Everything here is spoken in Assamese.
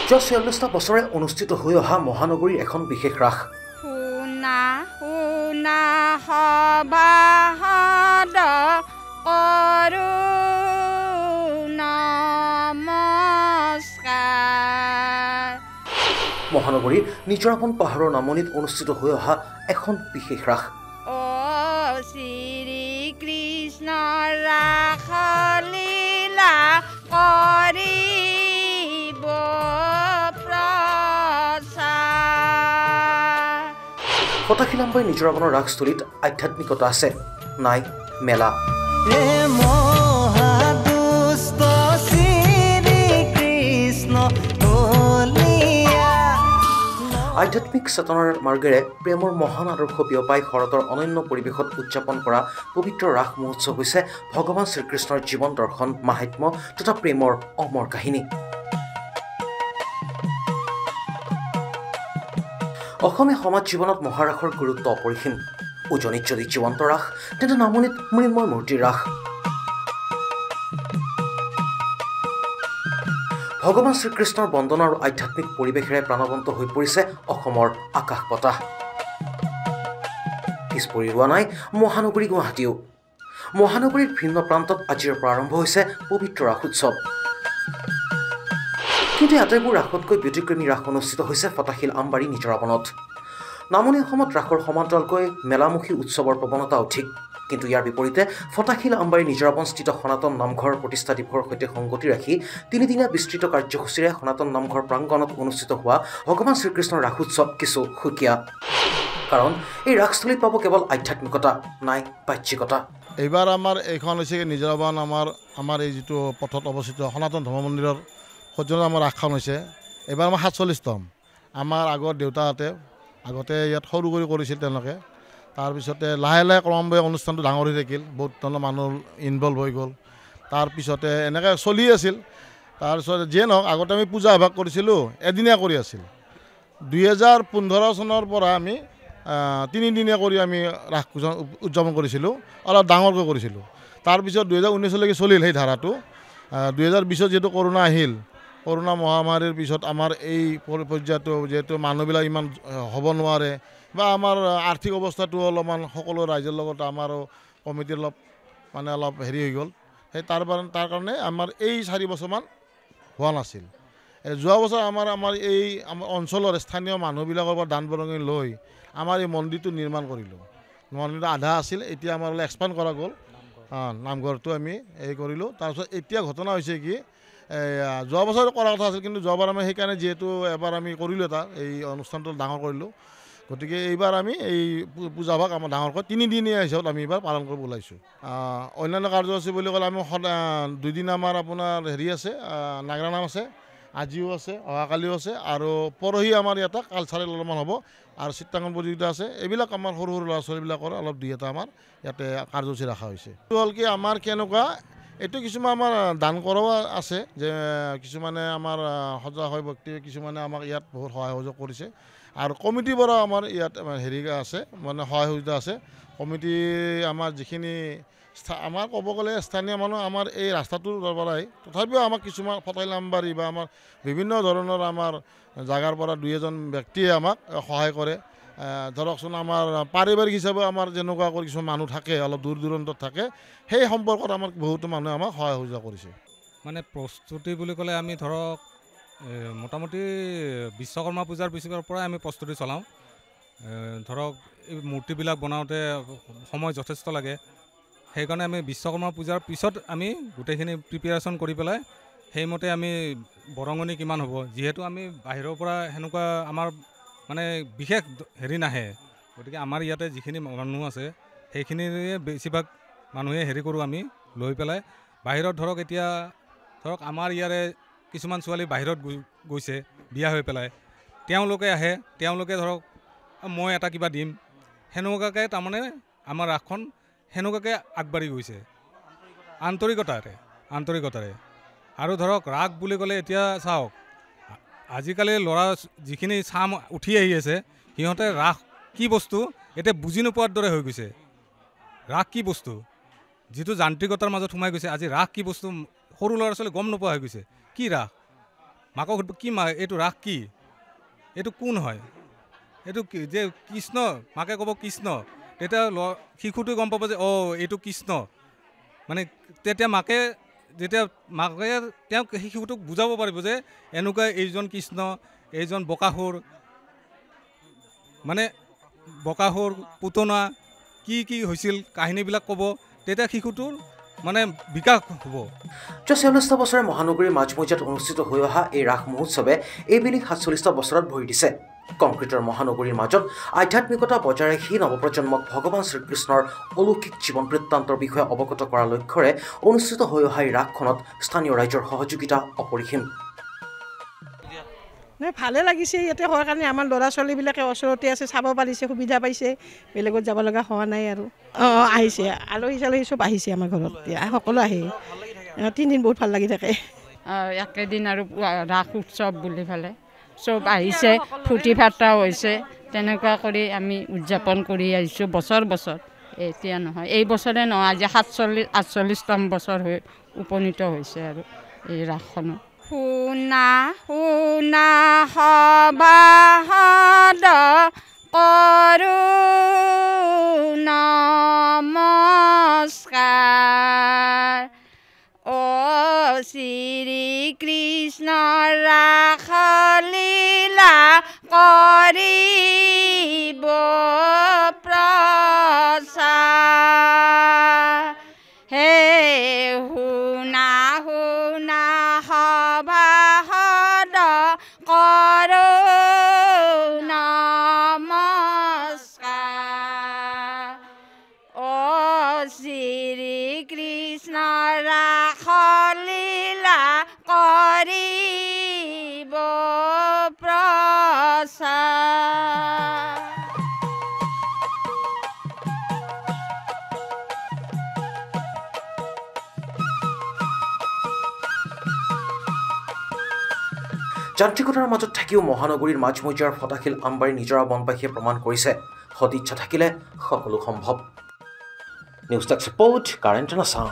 যোৱা ৪৬টা বছৰে অনুষ্ঠিত হৈ অহা মহানগৰীৰ এখন বিশেষ ৰাস। মহানগৰীৰ নিজৰাপন পাহাৰৰ নামনিত অনুষ্ঠিত হৈ অহা এখন বিশেষ ৰাস। শ্ৰীকৃষ্ণ ৰাসলীলা কৰিব প্ৰচাৰ। ফটাশিলাম্বাৰী নিজৰাপনৰ ৰাসস্থলীত আধ্যাত্মিকতা আছে, নাই মেলা। আধ্যাত্মিক চেতনাৰ মাৰ্গেৰে প্ৰেমৰ মহান আদৰ্শ বিয়পাই শৰতৰ অনন্য পৰিৱেশত উদযাপন কৰা পবিত্ৰ ৰাস মহোৎসৱ হৈছে ভগৱান শ্ৰীকৃষ্ণৰ জীৱন দৰ্শন, মাহাত্ম্য তথা প্ৰেমৰ অমৰ কাহিনী। অসমীয়া সমাজ জীৱনত মহাৰাসৰ গুৰুত্ব অপৰিসীম। উজনিত যদি জীৱন্ত ৰাস, তেন্তে নামনিত মৃন্ময় মূৰ্তিৰ ৰাস। ভগৱান শ্ৰীকৃষ্ণৰ বন্দনা আৰু আধ্যাত্মিক পৰিৱেশেৰে প্ৰাণৱন্ত হৈ পৰিছে অসমৰ আকাশ বতাহ। পিছ পৰি ৰোৱা নাই মহানগৰী গুৱাহাটীও। মহানগৰীৰ ভিন্ন প্ৰান্তত আজিৰ পৰা আৰম্ভ হৈছে পবিত্ৰ ৰাস উৎসৱ। কিন্তু আটাইবোৰ ৰাসতকৈ ব্যতিক্ৰমী ৰাস অনুষ্ঠিত হৈছে ফটাশিলাম্বাৰী নিজৰাপনত। নামনি অসমত ৰাসৰ সমান্তৰালকৈ মেলামুখী উৎসৱৰ প্ৰৱণতা অধিক। কিন্তু ইয়াৰ বিপৰীতে ফটাশিলাম্বাৰী নিজৰাপনস্থিত সনাতন নামঘৰ প্ৰতিষ্ঠা দিৱসৰ সৈতে সংগতি ৰাখি তিনিদিনীয়া বিস্তৃত কাৰ্যসূচীৰে সনাতন নামঘৰ প্ৰাংগণত অনুষ্ঠিত হোৱা ভগৱান শ্ৰীকৃষ্ণৰ ৰাস উৎসৱ কিছু সুকীয়া। কাৰণ এই ৰাসস্থলীত পাব কেৱল আধ্যাত্মিকতা, নাই বাহ্যিকতা। এইবাৰ আমাৰ এইখন হৈছে নিজৰাপন আমাৰ এই যিটো পথত অৱস্থিত সনাতন ধৰ্ম মন্দিৰৰ সজ্জনত আমাৰ ৰাসখন হৈছে। এইবাৰ আমাৰ ৪৭তম। আমাৰ আগৰ দেউতাহঁতে আগতে ইয়াত সৰু কৰি কৰিছিল তেওঁলোকে। তাৰপিছতে লাহে লাহে ক্ৰমান্বয়ে অনুষ্ঠানটো ডাঙৰ হৈ থাকিল, বহুত ধৰণৰ মানুহ ইনভলভ হৈ গ'ল। তাৰপিছতে এনেকৈ চলি আছিল। তাৰপিছত যিয়ে নহওক, আগতে আমি পূজা এভাগ কৰিছিলোঁ, এদিনীয়া কৰি আছিল। ২০১৫ চনৰ পৰা আমি তিনিদিনীয়া কৰি আমি ৰাস উদযাপন কৰিছিলোঁ, অলপ ডাঙৰকৈ কৰিছিলোঁ। তাৰপিছত ২০১৯লৈকে চলিল সেই ধাৰাটো। ২০২০ত যিহেতু কৰোণা আহিল, কৰোণা মহামাৰীৰ পিছত আমাৰ এই পৰ্যায়টো যিহেতু মানুহবিলাক ইমান হ'ব নোৱাৰে বা আমাৰ আৰ্থিক অৱস্থাটো অলপমান সকলো ৰাইজৰ লগত আমাৰো কমিটিৰ অলপ হেৰি হৈ গ'ল। সেই তাৰ কাৰণে আমাৰ এই ৪ বছৰমান হোৱা নাছিল। যোৱা বছৰ আমাৰ এই আমাৰ অঞ্চলৰ স্থানীয় মানুহবিলাকৰ পৰা দান বৰঙণি লৈ আমাৰ এই মন্দিৰটো নিৰ্মাণ কৰিলোঁ। মন্দিৰটো আধা আছিল, এতিয়া আমাৰ এক্সপাণ্ড কৰা গ'ল। নামঘৰটো আমি কৰিলোঁ। তাৰপিছত এতিয়া ঘটনা হৈছে কি, যোৱা বছৰ কৰা কথা আছিল, কিন্তু যোৱাবাৰ আমি সেইকাৰণে যিহেতু এবাৰ আমি কৰিলোঁ এই অনুষ্ঠানটো ডাঙৰ কৰিলোঁ, গতিকে এইবাৰ আমি এই পূজাভাগ আমাৰ ডাঙৰকৈ 3দিনীয়া হিচাপত আমি এইবাৰ পালন কৰিব ওলাইছোঁ। অন্যান্য কাৰ্যসূচী বুলি ক'লে আমি 2 দিন আমাৰ আপোনাৰ হেৰি আছে, নাগৰা নাম আছে, আজিও আছে, অহাকালিও আছে, আৰু পৰহি আমাৰ ইয়াতে কালচাৰেল অলপমান হ'ব, আৰু চিত্ৰাংকন প্ৰতিযোগিতা আছে। এইবিলাক আমাৰ সৰু সৰু ল'ৰা ছোৱালীবিলাকৰ অলপ 2-এটা আমাৰ ইয়াতে কাৰ্যসূচী ৰখা হৈছে। এইটো হ'ল কি, আমাৰ কেনেকুৱা, এইটো কিছুমান আমাৰ দান কৰাও আছে, যে কিছুমানে আমাৰ সজা হয় ব্যক্তি, কিছুমানে আমাক ইয়াত বহুত সহায় সহযোগ কৰিছে। আৰু কমিটিৰ পৰা আমাৰ ইয়াত হেৰি আছে, মানে সহায় সহযোগিতা আছে। কমিটি আমাৰ যিখিনি আমাৰ ক'ব গ'লে স্থানীয় মানুহ আমাৰ এই ৰাস্তাটোৰ পৰাই, তথাপিও আমাক কিছুমান ফটাশিলাম্বাৰী বা আমাৰ বিভিন্ন ধৰণৰ আমাৰ জাগাৰ পৰা 2-এজন ব্যক্তিয়ে আমাক সহায় কৰে। ধৰকচোন আমাৰ পাৰিবাৰিক হিচাপে আমাৰ যেনেকুৱা কৰি কিছুমান মানুহ থাকে, অলপ দূৰ দূৰান্তত থাকে, সেই সম্পৰ্কত আমাৰ বহুতো মানুহে আমাক সহায় সহযোগ কৰিছে। মানে প্ৰস্তুতি বুলি ক'লে আমি ধৰক মোটামুটি বিশ্বকৰ্মা পূজাৰ পিছৰ পৰাই আমি প্ৰস্তুতি চলাওঁ। ধৰক এই মূৰ্তিবিলাক বনাওঁতে সময় যথেষ্ট লাগে, সেইকাৰণে আমি বিশ্বকৰ্মা পূজাৰ পিছত আমি গোটেইখিনি প্ৰিপেৰেশ্যন কৰি পেলাই সেইমতে আমি বৰঙণি কিমান হ'ব, যিহেতু আমি বাহিৰৰ পৰা সেনেকুৱা আমাৰ মানে বিশেষ হেৰি নাহে, গতিকে আমাৰ ইয়াতে যিখিনি মানুহ আছে সেইখিনিৰে বেছিভাগ মানুহে হেৰি কৰোঁ আমি লৈ পেলাই। বাহিৰত ধৰক এতিয়া ধৰক আমাৰ ইয়াৰে কিছুমান ছোৱালী বাহিৰত গৈছে বিয়া হৈ পেলাই, তেওঁলোকে আহে, তেওঁলোকে ধৰক মই এটা কিবা দিম, সেনেকুৱাকৈ তাৰমানে আমাৰ ৰাসখন সেনেকুৱাকৈ আগবাঢ়ি গৈছে আন্তৰিকতাৰে। আৰু ধৰক ৰাস বুলি ক'লে এতিয়া চাওক, আজিকালি ল'ৰা যিখিনি চাম উঠি আহি আছে, সিহঁতে ৰাস কি বস্তু এতিয়া বুজি নোপোৱাৰ দৰে হৈ গৈছে। ৰাস কি বস্তু, যিটো যান্ত্ৰিকতাৰ মাজত সোমাই গৈছে, আজি ৰাস কি বস্তু সৰু ল'ৰা ছোৱালী গম নোপোৱা হৈ গৈছে। কি ৰাস, মাকক সুধিব কি মা এইটো ৰাস কি, এইটো কোন হয়, এইটো যে কৃষ্ণ, মাকে ক'ব কৃষ্ণ, তেতিয়া শিশুটোৱে গম পাব যে এইটো কৃষ্ণ। মানে তেতিয়া মাকে তেওঁক শিশুটোক বুজাব পাৰিব যে এনেকুৱা এইজন কৃষ্ণ, এইজন বকাসুৰ, মানে বকাসুৰ পুতনা কি কি হৈছিল কাহিনীবিলাক ক'ব, তেতিয়া শিশুটোৰ মানে বিকাশ হ'ব। ৪৪ বছৰে মহানগৰীৰ মাজমজিয়াত অনুষ্ঠিত হৈ অহা এই ৰাস মহোৎসৱে এইবেলি ৪৭ বছৰত ভৰি দিছে। কংক্ৰিটৰ মহানগৰীৰ মাজত আধ্যাত্মিকতা বজাই ৰাখি নৱপ্ৰজন্মক ভগৱান শ্ৰীকৃষ্ণৰ অলৌকিক জীৱন বৃত্তান্তৰ বিষয়ে অৱগত কৰাৰ লক্ষ্যৰে অনুষ্ঠিত হৈ অহা এই ৰাসখনত স্থানীয় ৰাইজৰ সহযোগিতা অপৰিসীম। ভালে লাগিছে ইয়াতে হোৱাৰ কাৰণে আমাৰ ল'ৰা ছোৱালীবিলাকে ওচৰতে আছে, চাব পাৰিছে, সুবিধা পাইছে, বেলেগত যাব লগা হোৱা নাই আৰু। আহিছে আলহী চালহী চব আহিছে আমাৰ ঘৰত, সকলো আহে, 3 দিন বহুত ভাল লাগি থাকে। একেদিন আৰু ৰাস উৎসৱ বুলি পেলাই চব আহিছে, ফূৰ্তি ফাৰ্তাও হৈছে, তেনেকুৱা কৰি আমি উদযাপন কৰি আহিছোঁ বছৰ বছৰ। এতিয়া নহয়, এই বছৰে নহয়, আজি 48তম বছৰ হৈ উপনীত হৈছে আৰু এই ৰাসখনো। শুনা শুনা সবাহদ কৰোঁ নমস্কাৰ, শ্ৰীকৃষ্ণ ৰাসলীলা কৰিব প্ৰচাৰ, হে শুনা শুনা সবাহদ কৰোঁ নমস্কাৰ, শ্ৰীকৃষ্ণ ৰাসলীলা কৰিব প্ৰচাৰ। যান্ত্ৰিকতাৰ মাজত থাকিও মহানগৰীৰ মাজমজিয়াৰ ফটাশীল আমবাৰী নিজৰা বনবাসীয়ে প্ৰমাণ কৰিছে সদিচ্ছা থাকিলে সকলো সম্ভৱ। News desk report, current and Assam.